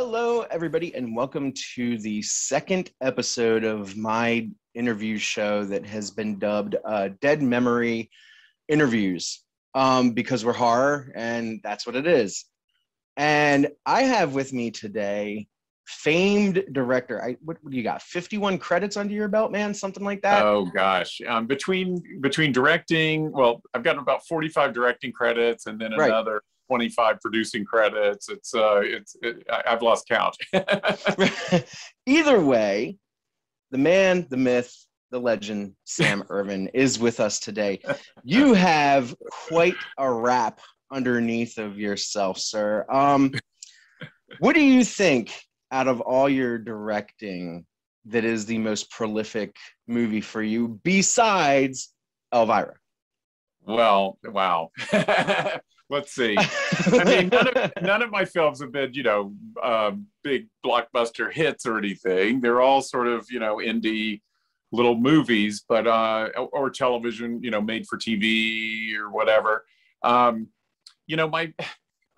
Hello, everybody, and welcome to the second episode of my interview show that has been dubbed Dead Memory Interviews, because we're horror, and that's what it is. And I have with me today famed director. What do you got? 51 credits under your belt, man? Something like that? Oh gosh, between directing, well, I've got about 45 directing credits, and then Right. another 25 producing credits. I've lost count. Either way, the man, the myth, the legend, Sam Irvin is with us today. You have quite a rap underneath of yourself, sir. What do you think, out of all your directing, that is the most prolific movie for you besides Elvira? Well, wow. Let's see. I mean, none of my films have been, big blockbuster hits or anything. They're all sort of, indie little movies, but or television, made for TV or whatever. My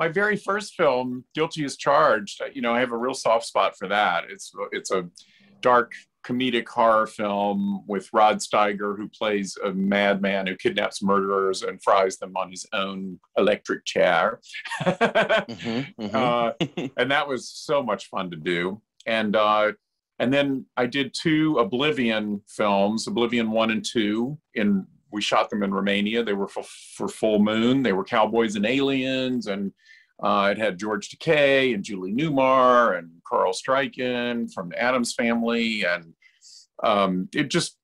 very first film, Guilty as Charged, I have a real soft spot for that. It's a dark comedic horror film with Rod Steiger, who plays a madman who kidnaps murderers and fries them on his own electric chair. And that was so much fun to do. And then I did two Oblivion films, Oblivion 1 and 2, we shot them in Romania. They were for Full Moon. They were Cowboys and Aliens, and it had George Takei and Julie Newmar and Carl Stryken from the Addams Family, and it just,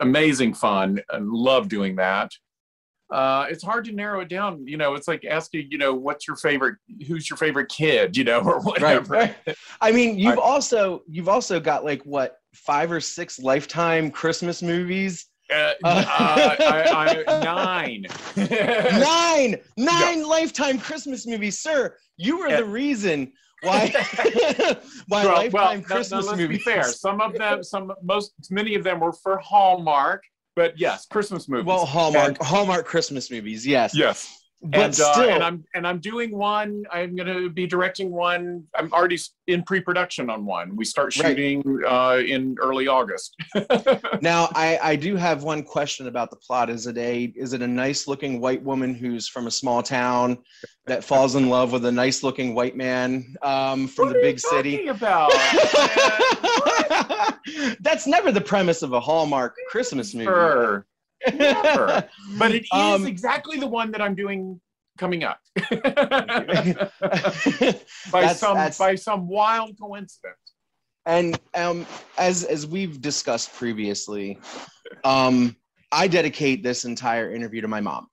amazing fun, and love doing that. It's hard to narrow it down. It's like asking, who's your favorite kid, or whatever. Right. I mean, you've also got like what, 5 or 6 Lifetime Christmas movies. 9. Nine Lifetime Christmas movies, sir. You were the reason why Lifetime Christmas let's movies. Be fair. Some of them, many of them were for Hallmark, but yes, Christmas movies. Well, Hallmark Christmas movies, yes. Yes. But still, I'm doing one. I'm going to be directing one. I'm already in pre-production on one. We start shooting in early August. Now, I do have one question about the plot. Is it a nice-looking white woman who's from a small town that falls in love with a nice-looking white man from the big city? What are you talking about? That's never the premise of a Hallmark Christmas movie. Sure. Never. But it is exactly the one that I'm doing coming up. by some wild coincidence. And as we've discussed previously, I dedicate this entire interview to my mom.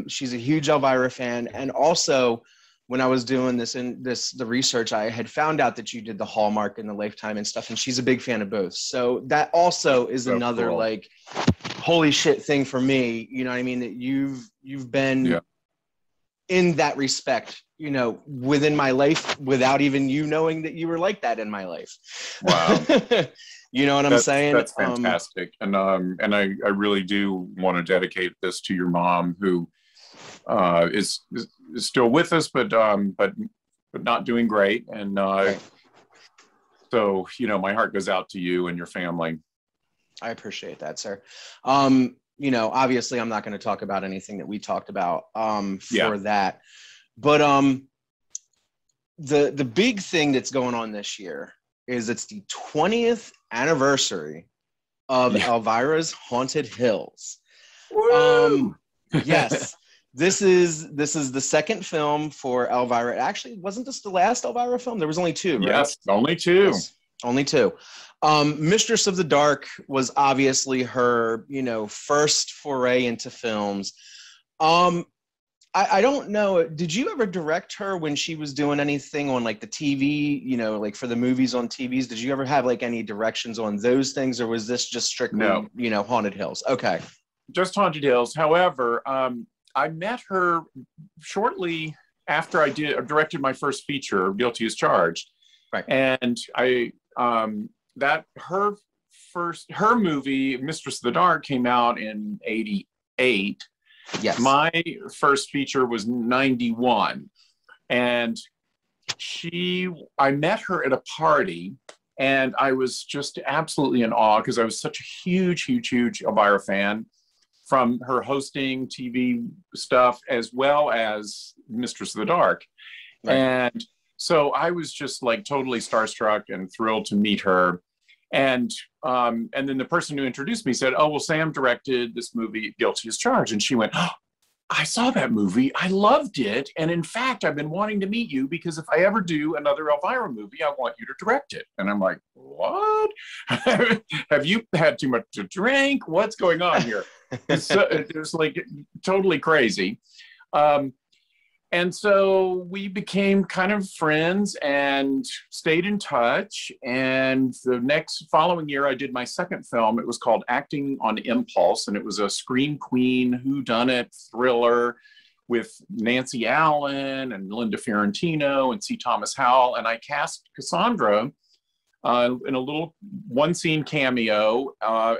She's a huge Elvira fan, and also when I was doing the research, I had found out that you did the Hallmark and the Lifetime and stuff, and she's a big fan of both. So that also is another cool, like, holy shit thing for me. You know what I mean? That you've been in that respect, within my life without even you knowing that you were like that in my life. Wow. You know what I'm saying? That's fantastic. And I really do want to dedicate this to your mom, who is still with us, but not doing great. And so, my heart goes out to you and your family. I appreciate that, sir. Obviously I'm not going to talk about anything that we talked about for that. But the big thing that's going on this year is it's the 20th anniversary of Elvira's Haunted Hills. Yes. This is the second film for Elvira. Actually, wasn't this the last Elvira film? There was only 2, right? Yes, only 2. Yes, only 2. Mistress of the Dark was obviously her, first foray into films. I don't know. Did you ever direct her when she was doing anything on like the TV, like for the movies on TVs? Did you ever have like any directions on those things, or was this just strictly, Haunted Hills? Okay. Just Haunted Hills. However, I met her shortly after I directed my first feature, Guilty as Charged. Right. And her movie, Mistress of the Dark, came out in 88. Yes. My first feature was 91. And I met her at a party, and I was just absolutely in awe because I was such a huge Elvira fan, from her hosting TV stuff as well as Mistress of the Dark. Right. And so I was just like totally starstruck and thrilled to meet her. And then the person who introduced me said, "Oh, well, Sam directed this movie, Guilty as Charged." And she went, "Oh, I saw that movie. I loved it. And in fact, I've been wanting to meet you because if I ever do another Elvira movie, I want you to direct it." And I'm like, "What? Have you had too much to drink? What's going on here?" It was like totally crazy. And so we became kind of friends and stayed in touch. And the following year, I did my second film. It was called Acting on Impulse, and it was a Scream Queen whodunit thriller with Nancy Allen and Linda Fiorentino and C. Thomas Howell. And I cast Cassandra in a little one-scene cameo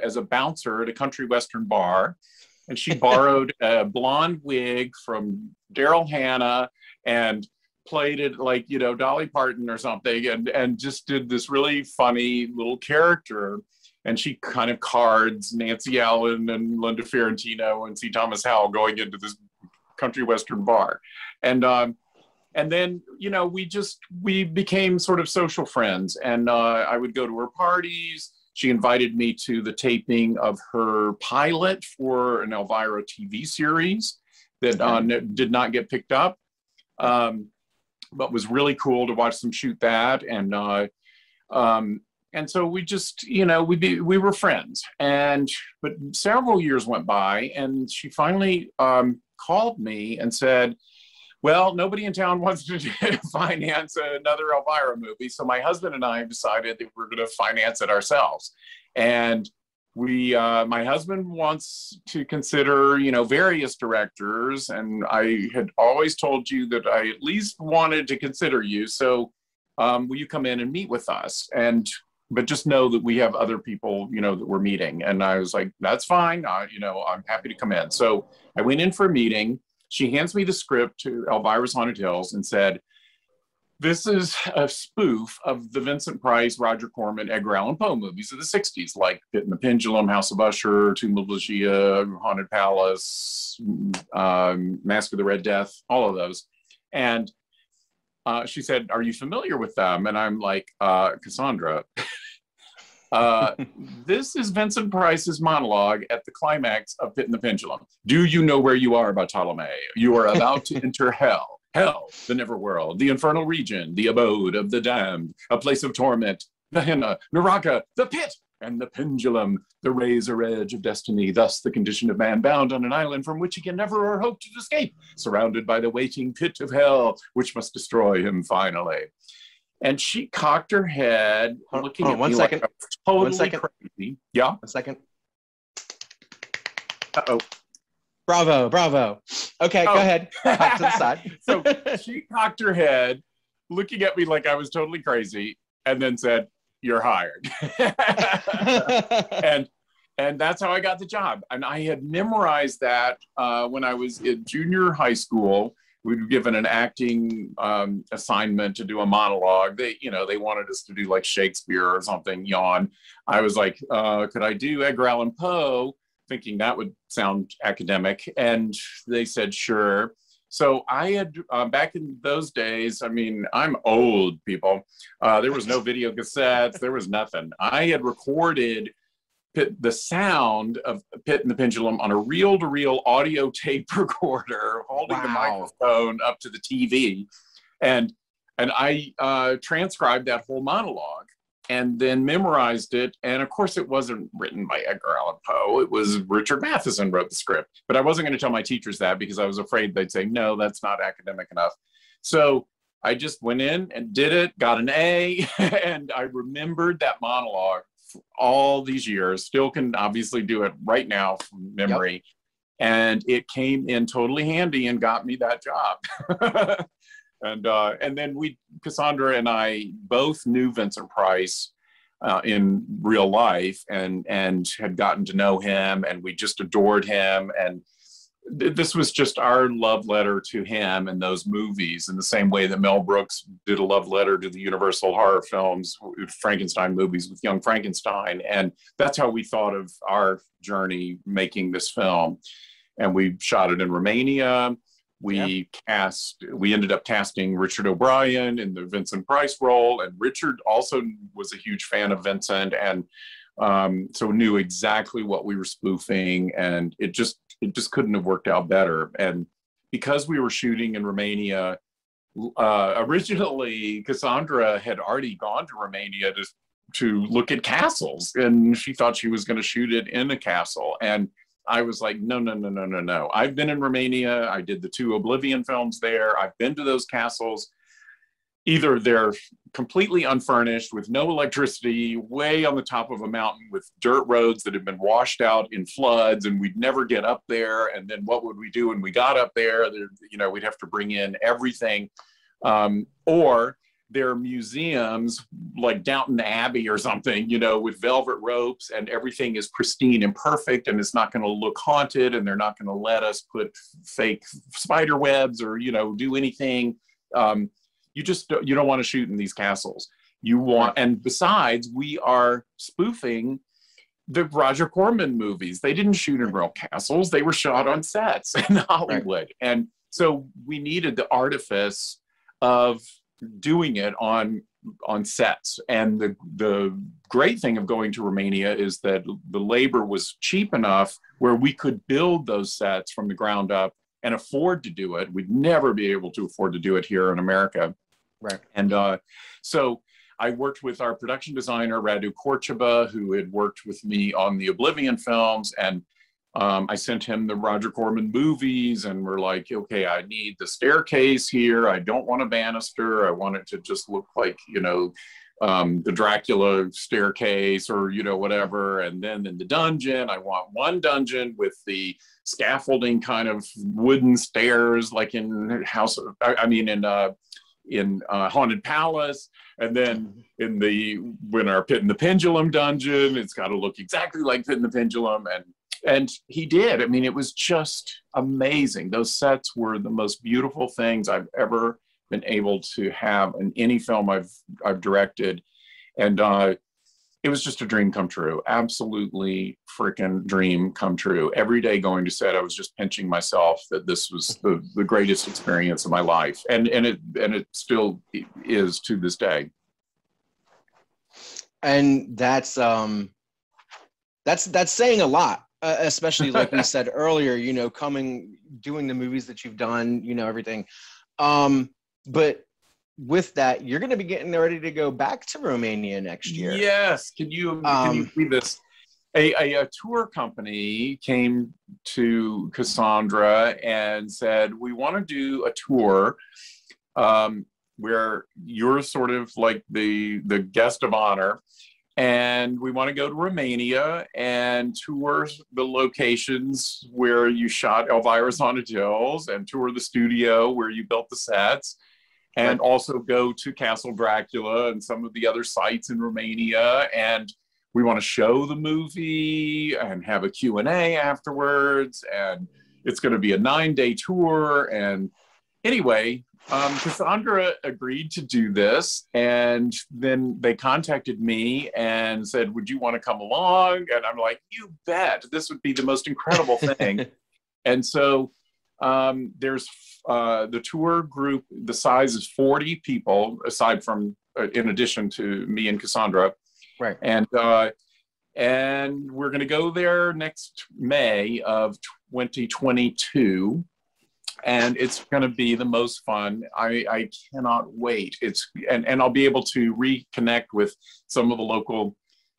as a bouncer at a country western bar. And she borrowed a blonde wig from Daryl Hannah and played it like, you know, Dolly Parton or something, and just did this really funny little character. And she kind of cards Nancy Allen and Linda Fiorentino and C. Thomas Howell going into this country western bar. And then, you know, we became sort of social friends, and I would go to her parties. She invited me to the taping of her pilot for an Elvira TV series that did not get picked up, but was really cool to watch them shoot that. And so we just, you know, we were friends. But several years went by, and she finally called me and said, "Well, nobody in town wants to finance another Elvira movie. So my husband and I decided that we're going to finance it ourselves." And my husband wants to consider, you know, various directors. And I had always told you that I at least wanted to consider you. So will you come in and meet with us? But just know that we have other people, you know, that we're meeting. And I was like, "That's fine. You know, I'm happy to come in." So I went in for a meeting. She hands me the script to Elvira's Haunted Hills and said, "This is a spoof of the Vincent Price, Roger Corman, Edgar Allan Poe movies of the 60s, like Pit and the Pendulum, House of Usher, Tomb of Ligeia, Haunted Palace, Mask of the Red Death, all of those." And she said, "Are you familiar with them?" And I'm like, "Cassandra, this is Vincent Price's monologue at the climax of Pit and the Pendulum. Do you know where you are, Bartolome? You are about to enter hell. Hell, the neverworld, the infernal region, the abode of the damned, a place of torment, Gehenna, Naraka, the pit, and the pendulum, the razor edge of destiny, thus the condition of man bound on an island from which he can never or hope to escape, surrounded by the waiting pit of hell, which must destroy him finally." And she cocked her head, looking at me like I was totally crazy. Yeah? 1 second. Uh-oh. Bravo. Okay, go ahead. Back to the side. So she cocked her head, looking at me like I was totally crazy, and then said, "You're hired." And that's how I got the job. And I had memorized that when I was in junior high school. We were given an acting assignment to do a monologue. They wanted us to do like Shakespeare or something, yawn. I was like, could I do Edgar Allan Poe? Thinking that would sound academic. And they said, sure. So I had, back in those days, I mean, I'm old, people. There was no video cassettes. There was nothing. I had recorded the sound of Pit and the Pendulum on a reel-to-reel audio tape recorder, holding the microphone up to the TV. And I transcribed that whole monologue and then memorized it. And of course, it wasn't written by Edgar Allan Poe. It was Richard Matheson wrote the script. But I wasn't going to tell my teachers that because I was afraid they'd say, no, that's not academic enough. So I just went in and did it, got an A, and I remembered that monologue for all these years. Still can obviously do it right now from memory. Yep. And it came in totally handy and got me that job. And then Cassandra and I both knew Vincent Price in real life and had gotten to know him, and we just adored him. And this was just our love letter to him and those movies, in the same way that Mel Brooks did a love letter to the Universal horror films, Frankenstein movies with Young Frankenstein. And that's how we thought of our journey making this film. And we shot it in Romania. We ended up casting Richard O'Brien in the Vincent Price role. And Richard also was a huge fan of Vincent. And so knew exactly what we were spoofing. And it just couldn't have worked out better. And because we were shooting in Romania, originally Cassandra had already gone to Romania to look at castles, and she thought she was going to shoot it in a castle. And I was like, no. I've been in Romania. I did the 2 Oblivion films there. I've been to those castles. Either they're completely unfurnished with no electricity, way on the top of a mountain with dirt roads that have been washed out in floods, and we'd never get up there. And then what would we do when we got up there? We'd have to bring in everything. Or they're museums like Downton Abbey or something, with velvet ropes, and everything is pristine and perfect, and it's not going to look haunted, and they're not going to let us put fake spider webs or, do anything. You don't want to shoot in these castles. And besides, we are spoofing the Roger Corman movies. They didn't shoot in real castles. They were shot on sets in Hollywood. Right. And so we needed the artifice of doing it on sets. And the great thing of going to Romania is that the labor was cheap enough where we could build those sets from the ground up and afford to do it. We'd never be able to afford to do it here in America. Right. And so I worked with our production designer, Radu Korchaba, who had worked with me on the Oblivion films. And I sent him the Roger Corman movies, and we're like, okay, I need the staircase here. I don't want a banister. I want it to just look like, the Dracula staircase or, whatever. And then in the dungeon, I want one dungeon with the scaffolding kind of wooden stairs, like in Haunted Palace. And then when our Pit in the Pendulum dungeon, it's got to look exactly like Pit in the Pendulum. And he did. I mean, it was just amazing. Those sets were the most beautiful things I've ever been able to have in any film I've directed. And it was just a dream come true. Absolutely freaking dream come true. Every day going to set, I was just pinching myself that this was the greatest experience of my life. And it still is to this day. And that's saying a lot, especially like we said earlier, doing the movies that you've done, everything. But with that, you're going to be getting ready to go back to Romania next year. Yes. Can you believe this? A tour company came to Cassandra and said, we want to do a tour where you're sort of like the guest of honor. And we want to go to Romania and tour the locations where you shot Elvira's Haunted Hills, and tour the studio where you built the sets. And also go to Castle Dracula and some of the other sites in Romania. And we want to show the movie and have a Q&A afterwards. And it's going to be a 9-day tour. And anyway, Cassandra agreed to do this. And then they contacted me and said, would you want to come along? And I'm like, you bet. This would be the most incredible thing. And so there's the tour group, the size is 40 people, aside from, in addition to me and Cassandra. Right. And we're going to go there next May of 2022. And it's going to be the most fun. I cannot wait. And I'll be able to reconnect with some of the local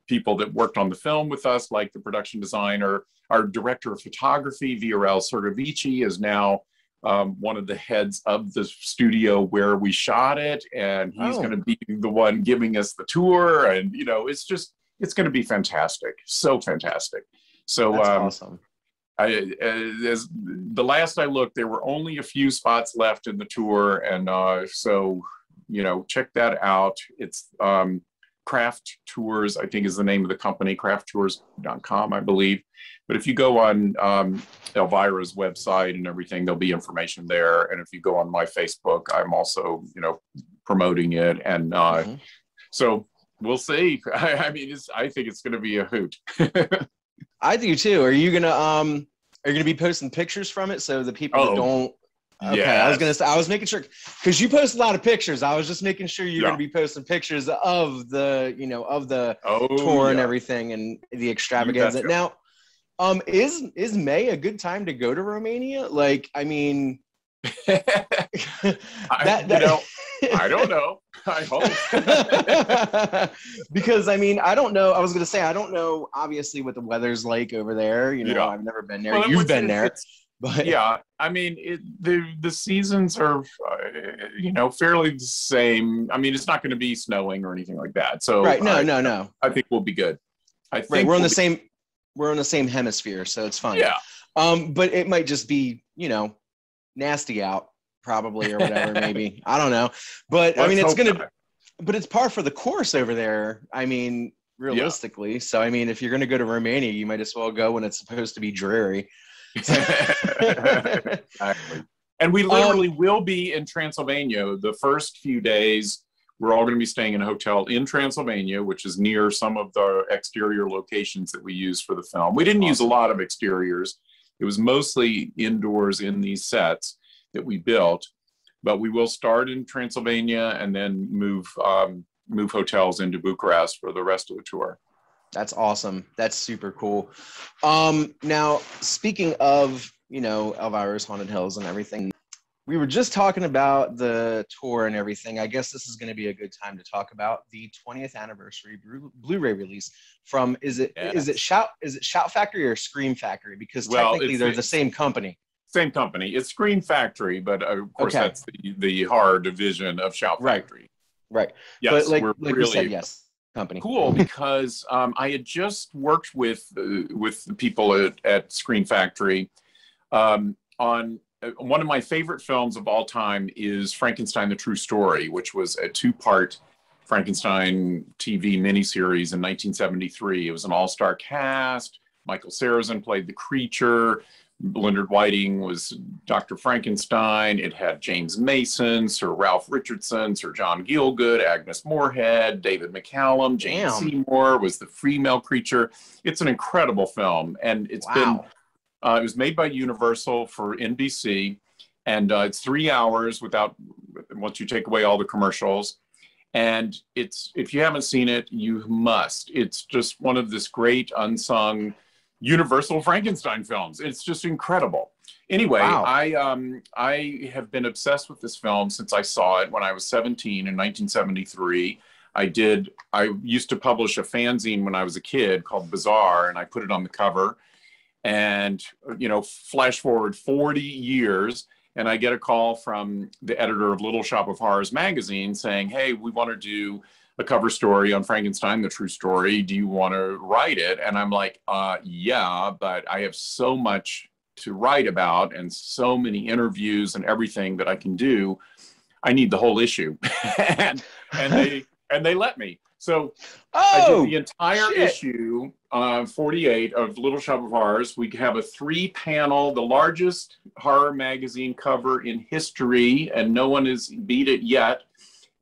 people that worked on the film with us, like the production designer. Our director of photography, Viorel Sergovici, is now one of the heads of the studio where we shot it, and he's going to be the one giving us the tour. And it's going to be fantastic, so fantastic. So that's awesome. As the last I looked, there were only a few spots left in the tour, and so check that out. It's Craft Tours, I think is the name of the company, crafttours.com, I believe. But if you go on Elvira's website and everything, there'll be information there. And if you go on my Facebook, I'm also, promoting it. And so we'll see. I mean, I think it's going to be a hoot. I do too. Are you gonna be posting pictures from it so the people that don't? Okay, yes. I was gonna say, I was making sure because you post a lot of pictures. I was just making sure you're gonna be posting pictures of the tour and everything and the extravaganza. Now, is May a good time to go to Romania? Like, I mean, I don't know. I hope. Because I mean, I don't know. I was gonna say I don't know. Obviously, what the weather's like over there. I've never been there. Well, you've been there. But yeah, I mean, the seasons are, fairly the same. I mean, it's not going to be snowing or anything like that. So right, no. I think we'll be good. I think we're on the same hemisphere, so it's fine. Yeah. But it might just be, nasty out, probably, or whatever. Maybe I don't know. But I mean, but it's par for the course over there. I mean, realistically. Yeah. So I mean, if you're going to go to Romania, you might as well go when it's supposed to be dreary. Exactly. And we literally will be in Transylvania the first few days. We're all going to be staying in a hotel in Transylvania, which is near some of the exterior locations that we use for the film. We didn't use a lot of exteriors. It was mostly indoors in these sets that we built, but we will start in Transylvania and then move hotels into Bucharest for the rest of the tour. That's awesome. That's super cool. Now, speaking of, Elvira's Haunted Hills and everything, we were just talking about the tour and everything. I guess this is going to be a good time to talk about the 20th anniversary Blu-ray release from, is it Shout Factory or Scream Factory? Because technically they're the same company. Same company. It's Scream Factory, but of course that's the horror division of Shout Factory. Right. Yes, but like really, you said, yes. Company. Cool, because I had just worked with the people at Screen Factory on one of my favorite films of all time is Frankenstein: The True Story, which was a 2-part Frankenstein TV miniseries in 1973. It was an all-star cast. Michael Sarrazin played the creature. Leonard Whiting was Dr. Frankenstein. It had James Mason, Sir Ralph Richardson, Sir John Gielgud, Agnes Moorehead, David McCallum, Jane Seymour was the female creature. It's an incredible film, and it's been. It was made by Universal for NBC, and it's 3 hours once you take away all the commercials. And if you haven't seen it, you must. It's just one of this great unsung Universal Frankenstein films. It's just incredible. Anyway, I have been obsessed with this film since I saw it when I was 17 in 1973. I used to publish a fanzine when I was a kid called Bazaar, and I put it on the cover. And, flash forward 40 years, and I get a call from the editor of Little Shop of Horrors magazine saying, hey, we want to do a cover story on Frankenstein: The True Story. Do you want to write it? And I'm like, yeah, but I have so much to write about and so many interviews and everything that I can do. I need the whole issue. and they let me. So I did the entire issue, 48 of Little Shop of Horrors. We have a 3-panel, the largest horror magazine cover in history, and no one has beat it yet.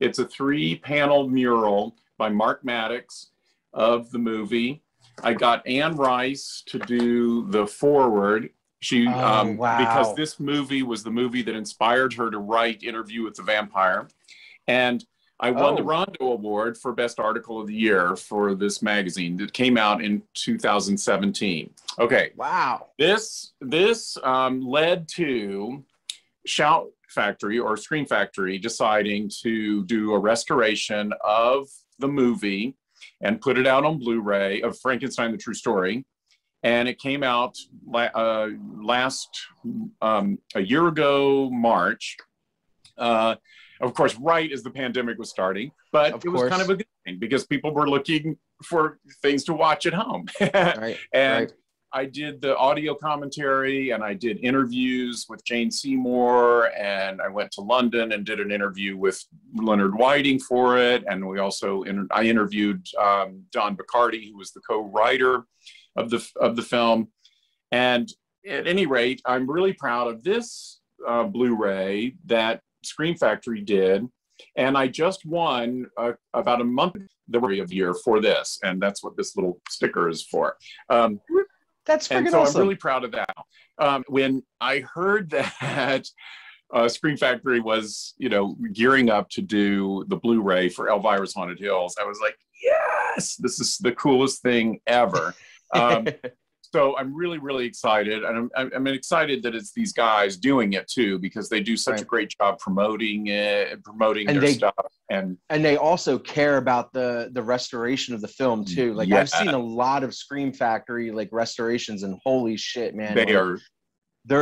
It's a 3-panel mural by Mark Maddox of the movie. I got Anne Rice to do the foreword. She, because this movie was the movie that inspired her to write Interview with the Vampire. And I won the Rondo Award for Best Article of the Year for this magazine that came out in 2017. Okay. Wow. This led to Shout Factory or Screen Factory deciding to do a restoration of the movie and put it out on Blu-ray of Frankenstein: The True Story. And it came out a year ago, March. Of course, right as the pandemic was starting, but it was kind of a good thing because people were looking for things to watch at home. I did the audio commentary and I did interviews with Jane Seymour, and I went to London and did an interview with Leonard Whiting for it. And we also, I interviewed Don Baccardi, who was the co-writer of the film. And at any rate, I'm really proud of this Blu-ray that Scream Factory did. And I just won about a month the year for this. And that's what this little sticker is for. That's freaking and so awesome. I'm really proud of that. When I heard that Scream Factory was, gearing up to do the Blu-ray for Elvira's Haunted Hills, I was like, yes, this is the coolest thing ever. So I'm really, really excited. And I'm excited that it's these guys doing it too, because they do such a great job promoting it, promoting their stuff. And they also care about the restoration of the film too. Like I've seen a lot of Scream Factory like restorations, and holy shit, man. They're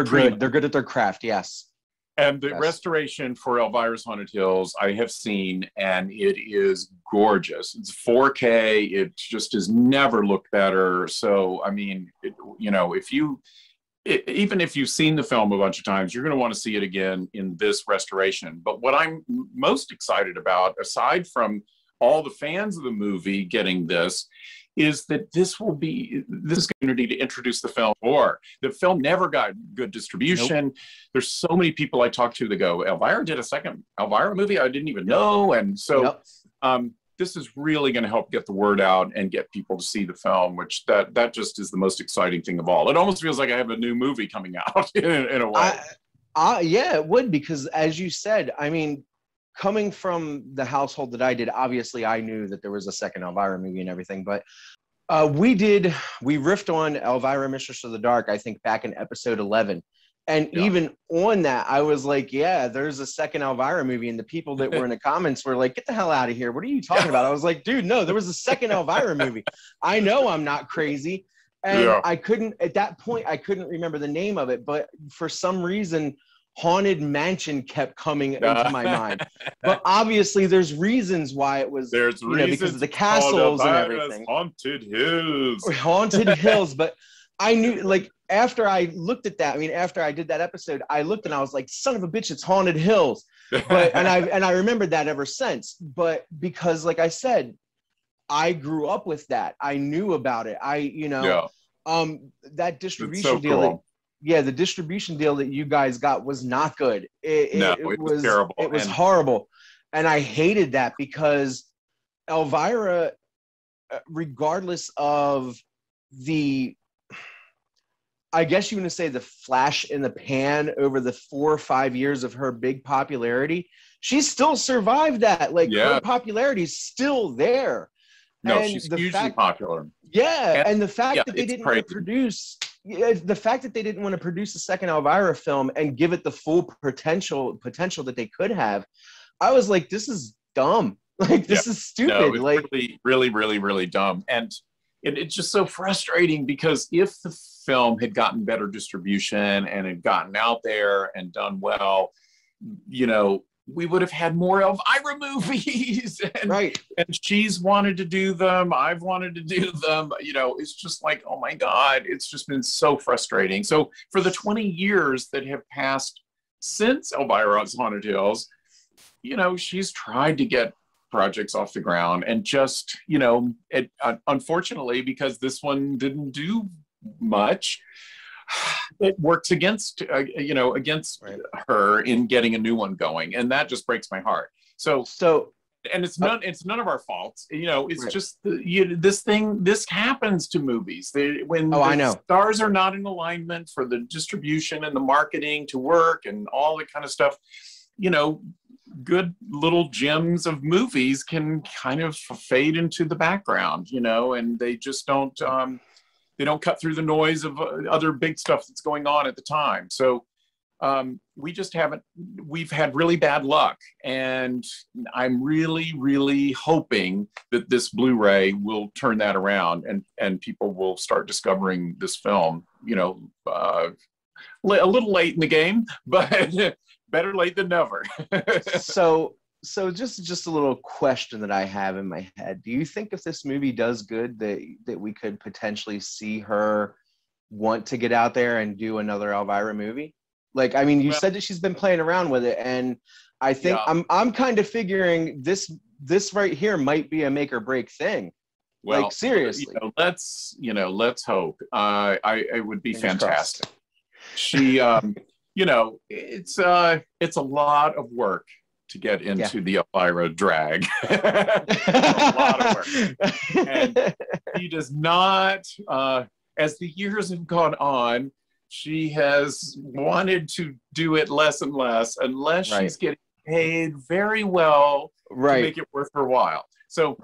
good. They're good at their craft. Yes. And the restoration for Elvira's Haunted Hills, I have seen, and it is gorgeous. It's 4K. It just has never looked better. So, I mean, even if you've seen the film a bunch of times, you're going to want to see it again in this restoration. But what I'm most excited about, aside from all the fans of the movie getting this, is that this will be this community to introduce the film for. The film never got good distribution. Nope. There's so many people I talk to that go, Elvira did a second Elvira movie I didn't even know. And so this is really going to help get the word out and get people to see the film, which that just is the most exciting thing of all. It almost feels like I have a new movie coming out in a way. Yeah, it would, because as you said, I mean, coming from the household that I did, obviously I knew that there was a second Elvira movie and everything, but we riffed on Elvira, Mistress of the Dark, I think back in episode 11. And even on that, I was like, yeah, there's a second Elvira movie. And the people that were in the comments were like, get the hell out of here. What are you talking about? I was like, dude, no, there was a second Elvira movie. I know I'm not crazy. And I couldn't, at that point, I couldn't remember the name of it. But for some reason, Haunted Mansion kept coming into my mind. But obviously there's reasons why it was, because of the castles and everything. Haunted Hills. Haunted Hills. But I knew, like, after I looked at that, I mean, after I did that episode, I looked and I was like, son of a bitch, it's Haunted Hills. But and I remembered that ever since. But because, like I said, I grew up with that. I knew about it. That distribution deal. The distribution deal that you guys got was not good. It was terrible. It was horrible. And I hated that, because Elvira, regardless of I guess you want to say the flash in the pan over the 4 or 5 years of her big popularity, she still survived that. Like, her popularity is still there. No, and she's hugely popular. Yeah, and the fact that they didn't want to produce, a second Elvira film and give it the full potential that they could have, I was like, this is dumb. Like, this is stupid. No, it's like, really, really, really dumb. And it's just so frustrating, because if the film had gotten better distribution and had gotten out there and done well, we would have had more Elvira movies. And she's wanted to do them. I've wanted to do them. It's just like, oh my God, it's just been so frustrating. So for the 20 years that have passed since Elvira's Haunted Hills, she's tried to get projects off the ground, and just, unfortunately, because this one didn't do much, it works against her in getting a new one going, and that just breaks my heart. So and it's none of our faults. It's just this happens to movies. When the stars are not in alignment for the distribution and the marketing to work and all that kind of stuff, good little gems of movies can kind of fade into the background, and they just don't cut through the noise of other big stuff that's going on at the time. So we've had really bad luck, and I'm really, really hoping that this Blu-ray will turn that around, and people will start discovering this film, a little late in the game, but better late than never. So just a little question that I have in my head. Do you think if this movie does good that we could potentially see her want to get out there and do another Elvira movie? Like, I mean, you said that she's been playing around with it, and I think I'm kind of figuring this right here might be a make or break thing. Well, like, seriously, let's hope. It would be Fingers fantastic. Crossed. She, it's a lot of work to get into the Elvira drag. A lot of work. And she does not, as the years have gone on, she has wanted to do it less and less unless she's getting paid very well to make it worth her while. So,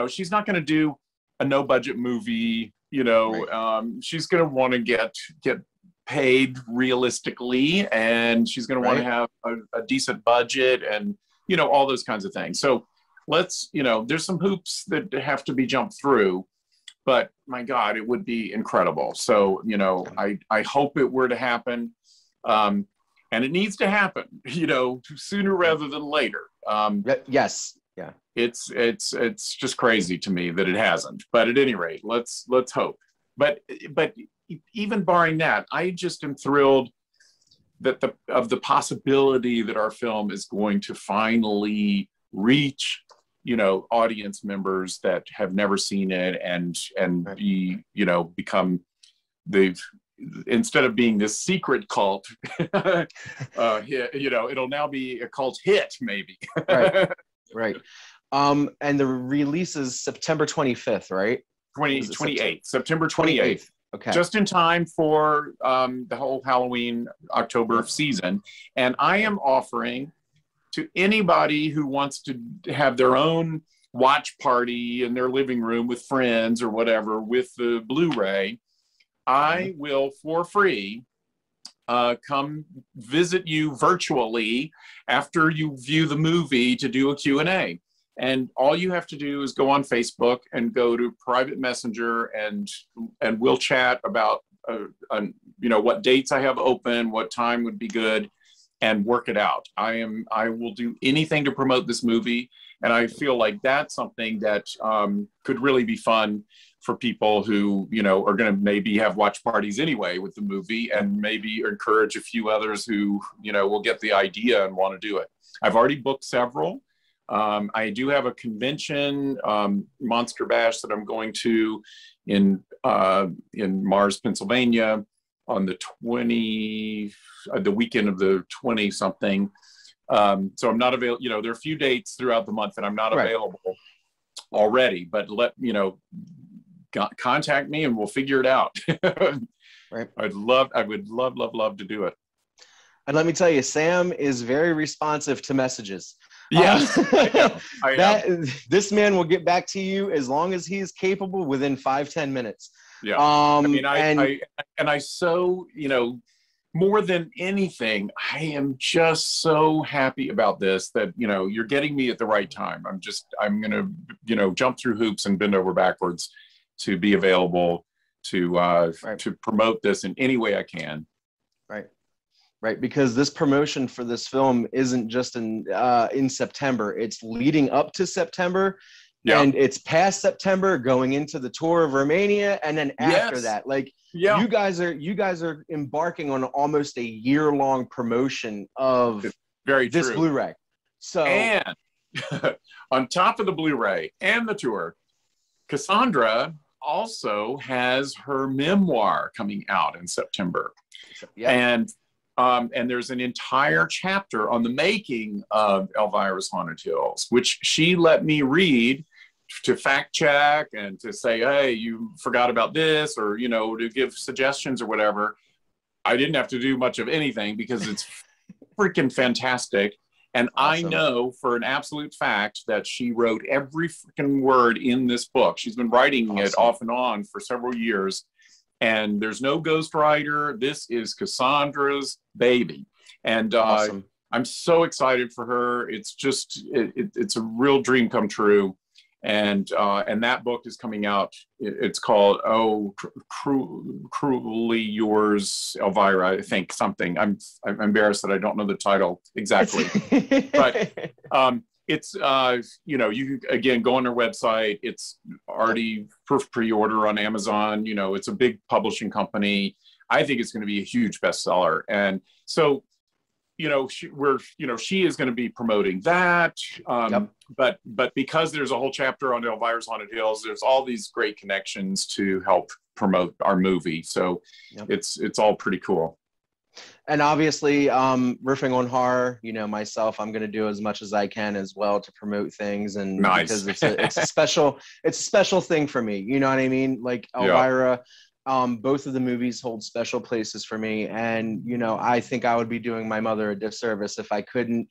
she's not going to do a no budget movie, she's going to want to get paid realistically, and she's going to want to have a decent budget and, all those kinds of things. So let's, there's some hoops that have to be jumped through, but my God, it would be incredible. So, I hope it were to happen. And it needs to happen, sooner rather than later. Yes. Yeah. It's just crazy to me that it hasn't. But at any rate, let's hope. But even barring that, I just am thrilled that of the possibility that our film is going to finally reach, audience members that have never seen it and be, become instead of being this secret cult, it'll now be a cult hit, maybe. Right. And the release is September 25th, right? 28th, September 28th. Okay. Just in time for the whole Halloween October season. And I am offering to anybody who wants to have their own watch party in their living room with friends or whatever with the Blu-ray, I will, for free, come visit you virtually after you view the movie to do a Q&A. And all you have to do is go on Facebook and go to private messenger, and we'll chat about, what dates I have open, what time would be good, and work it out. I will do anything to promote this movie. And I feel like that's something that could really be fun for people who, are going to maybe have watch parties anyway with the movie, and maybe encourage a few others who, will get the idea and want to do it. I've already booked several. I do have a convention, Monster Bash, that I'm going to in Mars, Pennsylvania on the the weekend of the 20 something. So I'm not available, there are a few dates throughout the month that I'm not available already, but contact me and we'll figure it out. Right. I would love to do it. And let me tell you, Sam is very responsive to messages. Yes, I know. This man will get back to you as long as he's capable within 5-10 minutes. Yeah. I so, more than anything, I am just so happy about this that, you're getting me at the right time. I'm going to, jump through hoops and bend over backwards to be available to promote this in any way I can. Right, because this promotion for this film isn't just in September. It's leading up to September, and it's past September, going into the tour of Romania, and then after that, you guys are embarking on almost a year-long promotion of this Blu-ray. So, and on top of the Blu-ray and the tour, Cassandra also has her memoir coming out in September, and there's an entire chapter on the making of Elvira's Haunted Hills, which she let me read to fact check and to say, hey, you forgot about this, or, to give suggestions or whatever. I didn't have to do much of anything because it's freaking fantastic. And awesome. I know for an absolute fact that she wrote every freaking word in this book. She's been writing it off and on for several years. And there's no ghostwriter. This is Cassandra's baby. And I'm so excited for her. It's just, it's a real dream come true. And that book is coming out. It's called, Cruelly Yours, Elvira, I think, something. I'm embarrassed that I don't know the title exactly. But it's you know, you again go on their website. It's already for pre-order on Amazon. You know, it's a big publishing company. I think it's going to be a huge bestseller. And so, you know, she is going to be promoting that. But because there's a whole chapter on Elvira's Haunted Hills, there's all these great connections to help promote our movie. So it's all pretty cool. And obviously, riffing on horror, you know, myself, I'm going to do as much as I can as well to promote things, and because it's a special thing for me. You know what I mean? Like Elvira, both of the movies hold special places for me, and you know, I think I would be doing my mother a disservice if I couldn't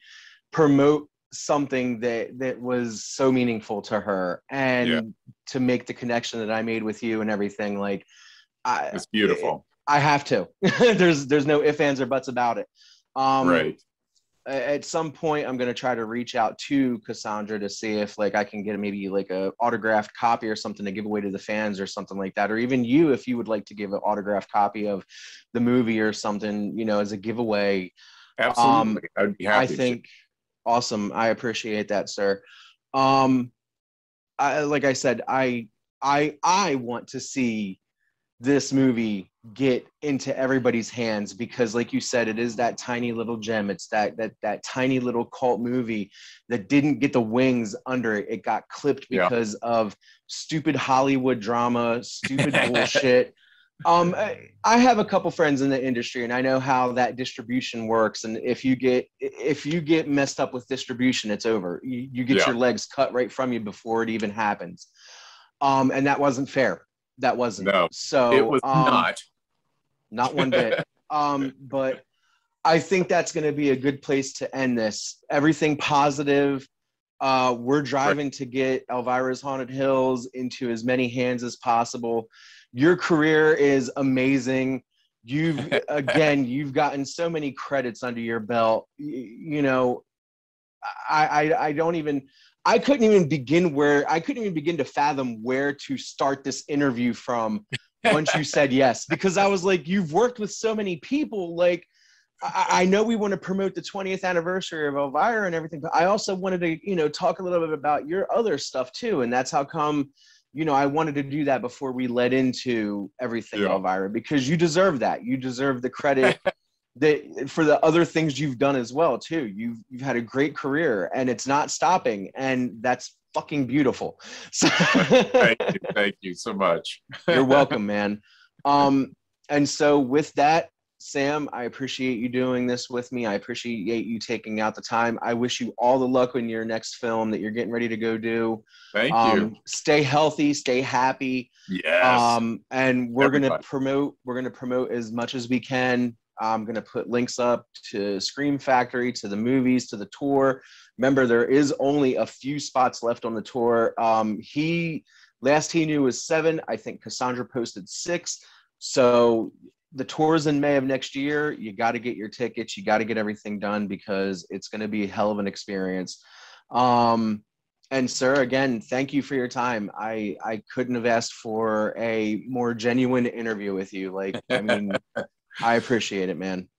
promote something that was so meaningful to her, and to make the connection that I made with you and everything. Like, it's beautiful. I have to. There's no ifs, ands, or buts about it. Right. At some point, I'm going to try to reach out to Cassandra to see if like I can get maybe like a autographed copy or something to give away to the fans or something like that. Or even you, if you would like to give an autographed copy of the movie or something, you know, as a giveaway. Absolutely. I'd be happy. I think awesome. I appreciate that, sir. Like I said, I want to see this movie get into everybody's hands, because like you said, it is that tiny little gem. It's that tiny little cult movie that didn't get the wings under it. It got clipped because of stupid Hollywood drama, stupid bullshit. I have a couple friends in the industry, and I know how that distribution works. And if you get messed up with distribution, it's over. You get your legs cut right from you before it even happens. And that wasn't fair. That wasn't. No, so it was not one bit. But I think that's going to be a good place to end this. Everything positive. We're driving to get Elvira's Haunted Hills into as many hands as possible. Your career is amazing. You've gotten so many credits under your belt. You know, I couldn't even begin to fathom where to start this interview from once you said yes, because I was like, you've worked with so many people. Like, I know we want to promote the 20th anniversary of Elvira and everything, but I also wanted to, you know, talk a little bit about your other stuff too. And that's how come, you know, I wanted to do that before we led into everything Elvira, because you deserve that. You deserve the credit that for the other things you've done as well too. You've had a great career, and it's not stopping, and that's fucking beautiful. So thank you so much. You're welcome, man. And so with that, Sam, I appreciate you doing this with me. I appreciate you taking out the time. I wish you all the luck in your next film that you're getting ready to go do. Thank you. Stay healthy, stay happy. Yes. And we're going to promote as much as we can. I'm going to put links up to Scream Factory, to the movies, to the tour. Remember, there is only a few spots left on the tour. Last he knew was 7. I think Cassandra posted 6. So the tour's in May of next year. You got to get your tickets. You got to get everything done, because it's going to be a hell of an experience. And sir, again, thank you for your time. I couldn't have asked for a more genuine interview with you. Like, I mean, I appreciate it, man.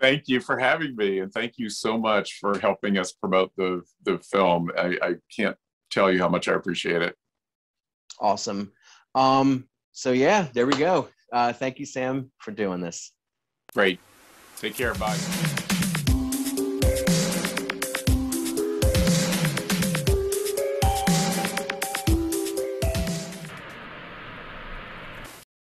Thank you for having me, and thank you so much for helping us promote the film. I can't tell you how much I appreciate it. Awesome. So yeah, there we go. Thank you, Sam, for doing this. Great. Take care. Bye.